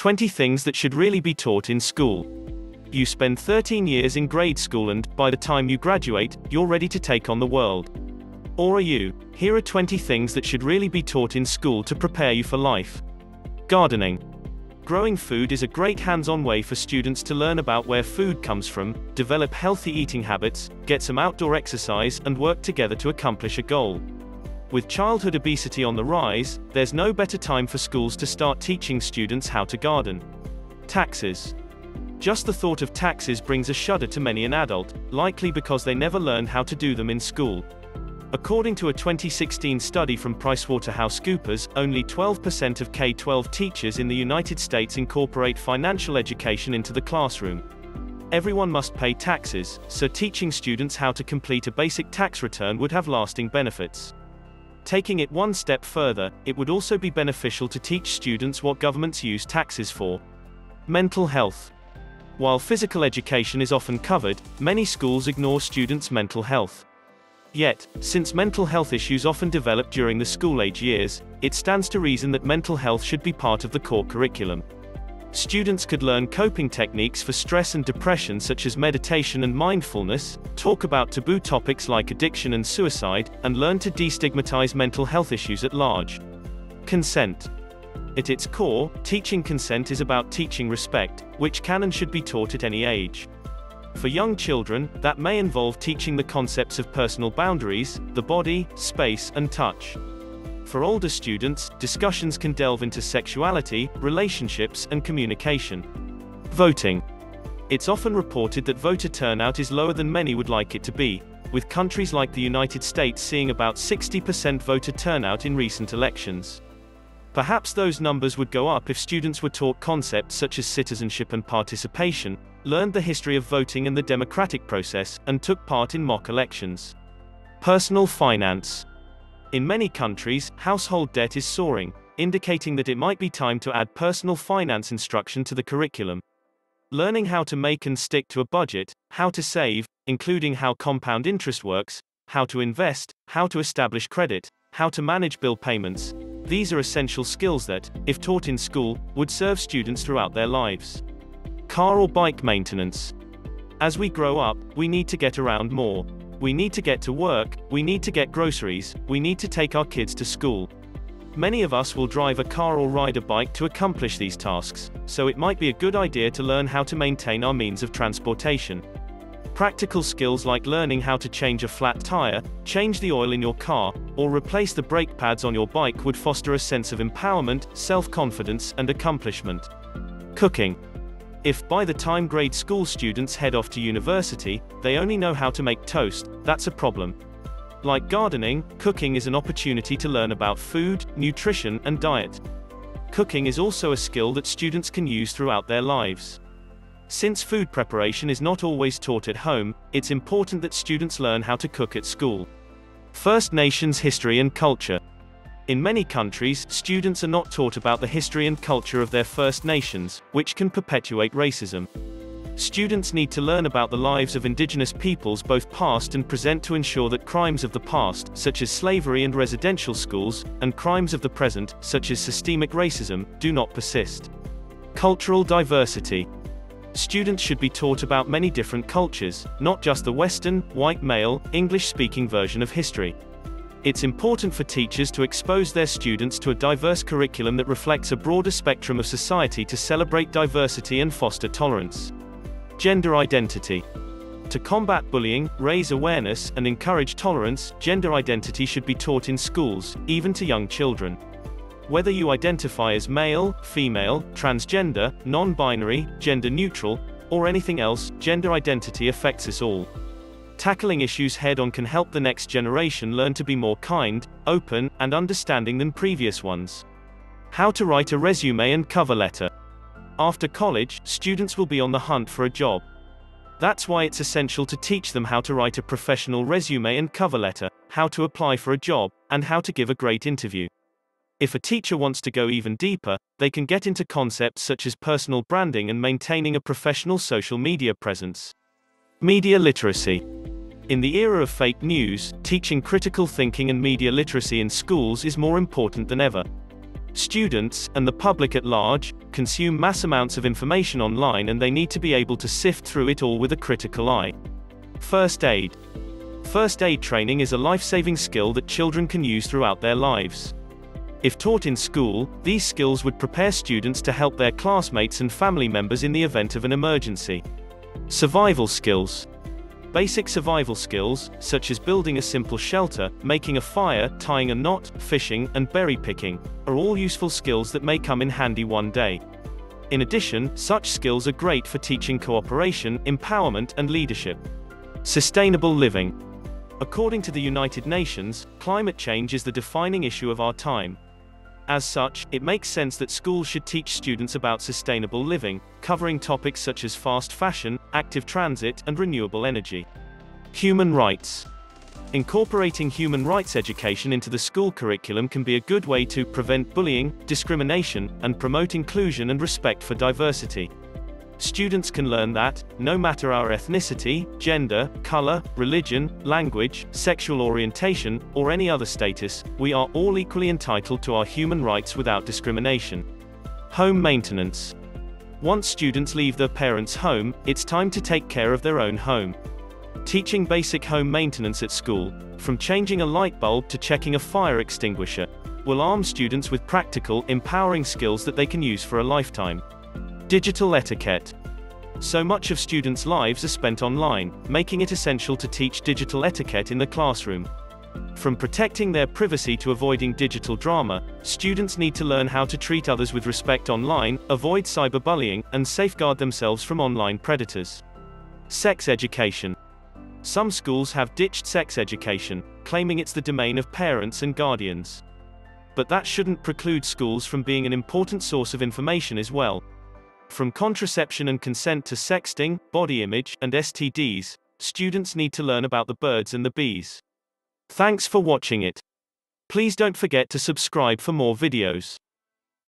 20 things that should really be taught in school. You spend 13 years in grade school and, by the time you graduate, you're ready to take on the world. Or are you? Here are 20 things that should really be taught in school to prepare you for life. Gardening. Growing food is a great hands-on way for students to learn about where food comes from, develop healthy eating habits, get some outdoor exercise, and work together to accomplish a goal. With childhood obesity on the rise, there's no better time for schools to start teaching students how to garden. Taxes. Just the thought of taxes brings a shudder to many an adult, likely because they never learned how to do them in school. According to a 2016 study from PricewaterhouseCoopers, only 12% of K-12 teachers in the United States incorporate financial education into the classroom. Everyone must pay taxes, so teaching students how to complete a basic tax return would have lasting benefits. Taking it one step further, it would also be beneficial to teach students what governments use taxes for. Mental health. While physical education is often covered, many schools ignore students' mental health. Yet, since mental health issues often develop during the school-age years, it stands to reason that mental health should be part of the core curriculum. Students could learn coping techniques for stress and depression such as meditation and mindfulness, talk about taboo topics like addiction and suicide, and learn to destigmatize mental health issues at large. Consent. At its core, teaching consent is about teaching respect, which can and should be taught at any age. For young children, that may involve teaching the concepts of personal boundaries, the body, space, and touch. For older students, discussions can delve into sexuality, relationships, and communication. Voting. It's often reported that voter turnout is lower than many would like it to be, with countries like the United States seeing about 60% voter turnout in recent elections. Perhaps those numbers would go up if students were taught concepts such as citizenship and participation, learned the history of voting and the democratic process, and took part in mock elections. Personal finance. In many countries, household debt is soaring, indicating that it might be time to add personal finance instruction to the curriculum. Learning how to make and stick to a budget, how to save, including how compound interest works, how to invest, how to establish credit, how to manage bill payments. These are essential skills that, if taught in school, would serve students throughout their lives. Car or bike maintenance. As we grow up, we need to get around more. We need to get to work, we need to get groceries, we need to take our kids to school. Many of us will drive a car or ride a bike to accomplish these tasks, so it might be a good idea to learn how to maintain our means of transportation. Practical skills like learning how to change a flat tire, change the oil in your car, or replace the brake pads on your bike would foster a sense of empowerment, self-confidence, and accomplishment. Cooking. If, by the time grade school students head off to university, they only know how to make toast, that's a problem. Like gardening, cooking is an opportunity to learn about food, nutrition, and diet. Cooking is also a skill that students can use throughout their lives. Since food preparation is not always taught at home, it's important that students learn how to cook at school. First Nations history and culture. In many countries, students are not taught about the history and culture of their First Nations, which can perpetuate racism. Students need to learn about the lives of indigenous peoples both past and present to ensure that crimes of the past, such as slavery and residential schools, and crimes of the present, such as systemic racism, do not persist. Cultural diversity. Students should be taught about many different cultures, not just the Western, white male, English-speaking version of history. It's important for teachers to expose their students to a diverse curriculum that reflects a broader spectrum of society to celebrate diversity and foster tolerance. Gender identity. To combat bullying, raise awareness, and encourage tolerance, gender identity should be taught in schools, even to young children. Whether you identify as male, female, transgender, non-binary, gender-neutral, or anything else, gender identity affects us all. Tackling issues head-on can help the next generation learn to be more kind, open, and understanding than previous ones. How to write a resume and cover letter. After college, students will be on the hunt for a job. That's why it's essential to teach them how to write a professional resume and cover letter, how to apply for a job, and how to give a great interview. If a teacher wants to go even deeper, they can get into concepts such as personal branding and maintaining a professional social media presence. Media literacy. In the era of fake news, teaching critical thinking and media literacy in schools is more important than ever. Students, and the public at large, consume mass amounts of information online, and they need to be able to sift through it all with a critical eye. First aid. First aid training is a life-saving skill that children can use throughout their lives. If taught in school, these skills would prepare students to help their classmates and family members in the event of an emergency. Survival skills. Basic survival skills, such as building a simple shelter, making a fire, tying a knot, fishing, and berry picking, are all useful skills that may come in handy one day. In addition, such skills are great for teaching cooperation, empowerment, and leadership. Sustainable living. According to the United Nations, climate change is the defining issue of our time. As such, it makes sense that schools should teach students about sustainable living, covering topics such as fast fashion, active transit, and renewable energy. Human rights. Incorporating human rights education into the school curriculum can be a good way to prevent bullying, discrimination, and promote inclusion and respect for diversity. Students can learn that, no matter our ethnicity, gender, color, religion, language, sexual orientation, or any other status, we are all equally entitled to our human rights without discrimination. Home maintenance. Once students leave their parents' home, it's time to take care of their own home. Teaching basic home maintenance at school, from changing a light bulb to checking a fire extinguisher, will arm students with practical, empowering skills that they can use for a lifetime. Digital etiquette. So much of students' lives are spent online, making it essential to teach digital etiquette in the classroom. From protecting their privacy to avoiding digital drama, students need to learn how to treat others with respect online, avoid cyberbullying, and safeguard themselves from online predators. Sex education. Some schools have ditched sex education, claiming it's the domain of parents and guardians. But that shouldn't preclude schools from being an important source of information as well. From contraception and consent to sexting, body image, and STDs, students need to learn about the birds and the bees. Thanks for watching it. Please don't forget to subscribe for more videos.